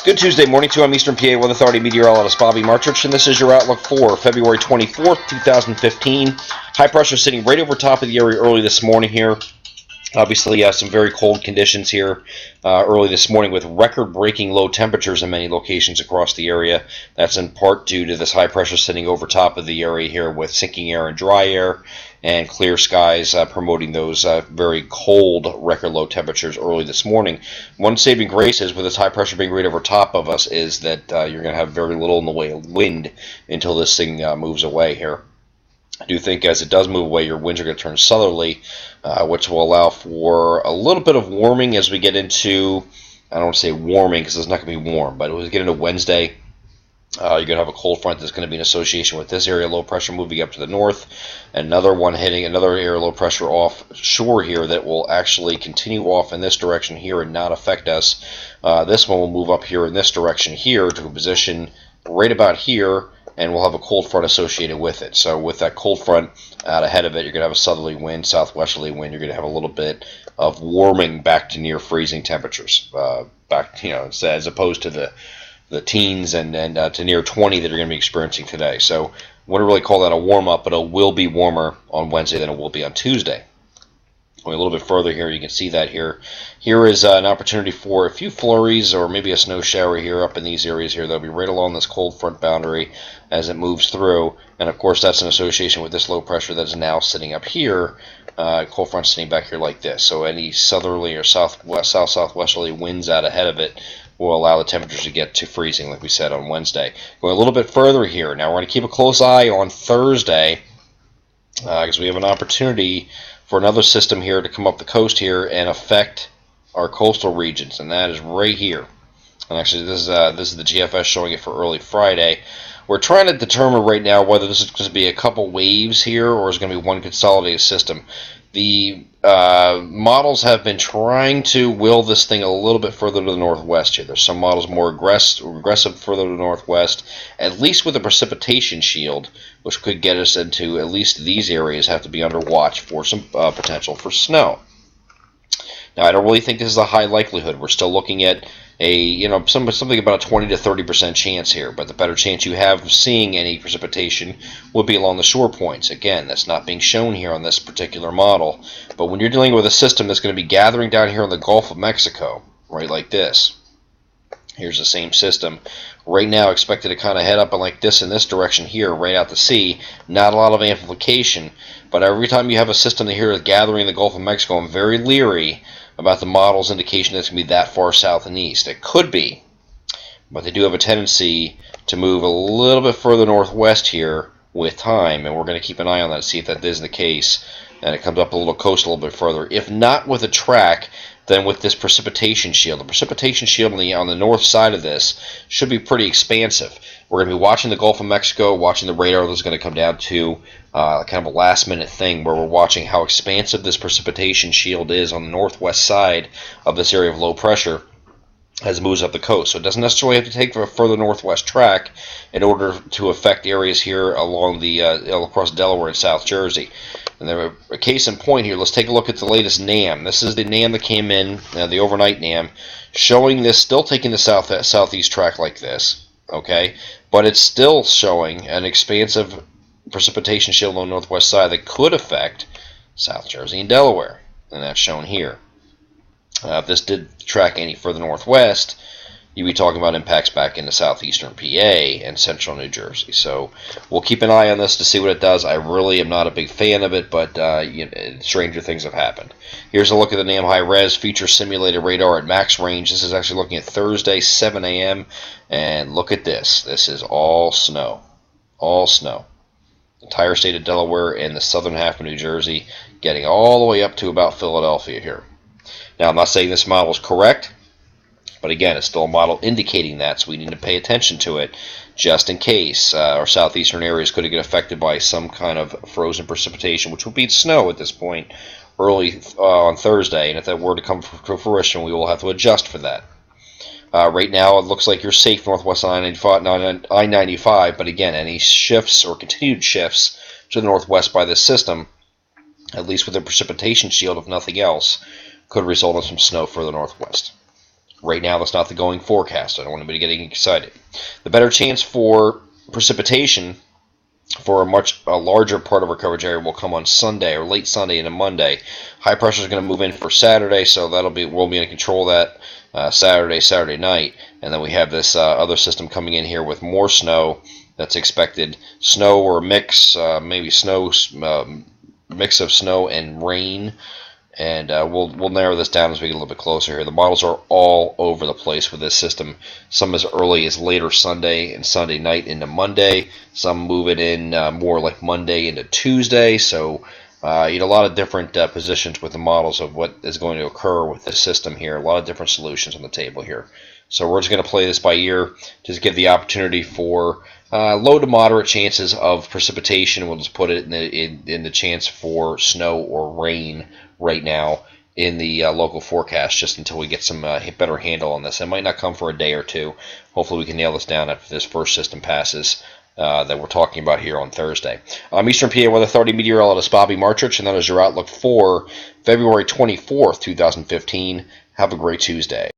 Good Tuesday morning to you. I'm Eastern PA Weather Authority meteorologist Bobby Martrich, and this is your outlook for February 24th, 2015. High pressure sitting right over top of the area early this morning here. Obviously, some very cold conditions here early this morning with record-breaking low temperatures in many locations across the area. That's in part due to this high pressure sitting over top of the area here with sinking air and dry air and clear skies promoting those very cold record low temperatures early this morning. One saving grace is with this high pressure being right over top of us is that you're going to have very little in the way of wind until this thing moves away here. I do think as it does move away, your winds are going to turn southerly, which will allow for a little bit of warming as we get into, I don't want to say warming because it's not going to be warm, but as we get into Wednesday, you're going to have a cold front that's going to be in association with this area low pressure moving up to the north, another one hitting another area low pressure offshore here that will actually continue off in this direction here and not affect us. This one will move up here in this direction here to a position right about here, and we'll have a cold front associated with it. So with that cold front out ahead of it, you're going to have a southerly wind, southwesterly wind. You're going to have a little bit of warming back to near freezing temperatures, as opposed to the teens and to near 20 that you're going to be experiencing today. So I wouldn't really call that a warm-up, but it will be warmer on Wednesday than it will be on Tuesday. Going a little bit further here, you can see that here. Here is an opportunity for a few flurries or maybe a snow shower here up in these areas here. They'll be right along this cold front boundary as it moves through. And of course, that's in association with this low pressure that is now sitting up here. Cold front sitting back here like this. So any southerly or southwesterly winds out ahead of it will allow the temperatures to get to freezing, like we said on Wednesday. Going a little bit further here. Now we're going to keep a close eye on Thursday because we have an opportunity for another system here to come up the coast here and affect our coastal regions, and that is right here. And actually, this is the GFS showing it for early Friday. We're trying to determine right now whether this is going to be a couple waves here or is going to be one consolidated system. The models have been trying to will this thing a little bit further to the northwest here. There's some models more aggressive further to the northwest, at least with a precipitation shield, which could get us into at least these areas have to be under watch for some potential for snow. Now, I don't really think this is a high likelihood. We're still looking at something about a 20 to 30% chance here, but the better chance you have of seeing any precipitation would be along the shore points. Again, that's not being shown here on this particular model, but when you're dealing with a system that's going to be gathering down here in the Gulf of Mexico, right like this, here's the same system. Right now expected to kind of head up like this in this direction here, right out to sea. Not a lot of amplification, but every time you have a system that here is gathering in the Gulf of Mexico, I'm very leery about the model's indication that it's going to be that far south and east. It could be, but they do have a tendency to move a little bit further northwest here with time, and we're going to keep an eye on that to see if that is the case, and it comes up a little coast a little bit further. If not with a track, then with this precipitation shield. The precipitation shield on the north side of this should be pretty expansive. We're going to be watching the Gulf of Mexico, watching the radar that's going to come down to kind of a last-minute thing where we're watching how expansive this precipitation shield is on the northwest side of this area of low pressure as it moves up the coast. So it doesn't necessarily have to take a further northwest track in order to affect areas here along the across Delaware and South Jersey. And there a case in point here, let's take a look at the latest NAM. This is the NAM that came in, the overnight NAM, showing this, still taking the southeast track like this, okay? But it's still showing an expansive precipitation shield on the northwest side that could affect South Jersey and Delaware, and that's shown here. If this did track any further northwest, you'd be talking about impacts back into southeastern PA and central New Jersey. So we'll keep an eye on this to see what it does. I really am not a big fan of it, but stranger things have happened. Here's a look at the NAM high-res feature simulated radar at max range. This is actually looking at Thursday, 7 a.m., and look at this. This is all snow. All snow. Entire state of Delaware and the southern half of New Jersey, getting all the way up to about Philadelphia here. Now, I'm not saying this model is correct, but again, it's still a model indicating that, so we need to pay attention to it just in case our southeastern areas could get affected by some kind of frozen precipitation, which would be snow at this point early on Thursday, and if that were to come to fruition, we will have to adjust for that. Right now, it looks like you're safe northwest I-95, but again, any shifts or continued shifts to the northwest by this system, at least with a precipitation shield if nothing else, could result in some snow further northwest. Right now, that's not the going forecast. I don't want anybody getting excited. The better chance for precipitation for a larger part of our coverage area will come on Sunday or late Sunday into Monday. High pressure is going to move in for Saturday, so we'll be in control of that Saturday night. And then we have this other system coming in here with more snow that's expected. Snow or a mix, maybe mix of snow and rain. And we'll narrow this down as we get a little bit closer here. The models are all over the place with this system. Some as early as later Sunday and Sunday night into Monday. Some move it in more like Monday into Tuesday. So a lot of different positions with the models of what is going to occur with this system here. A lot of different solutions on the table here. So we're just going to play this by ear. Just give the opportunity for low to moderate chances of precipitation. We'll just put it in the chance for snow or rain right now in the local forecast, just until we get some better handle on this. It might not come for a day or two. Hopefully we can nail this down after this first system passes that we're talking about here on Thursday. Eastern PA Weather Authority meteorologist Bobby Martrich, and that is your outlook for February 24th, 2015. Have a great Tuesday.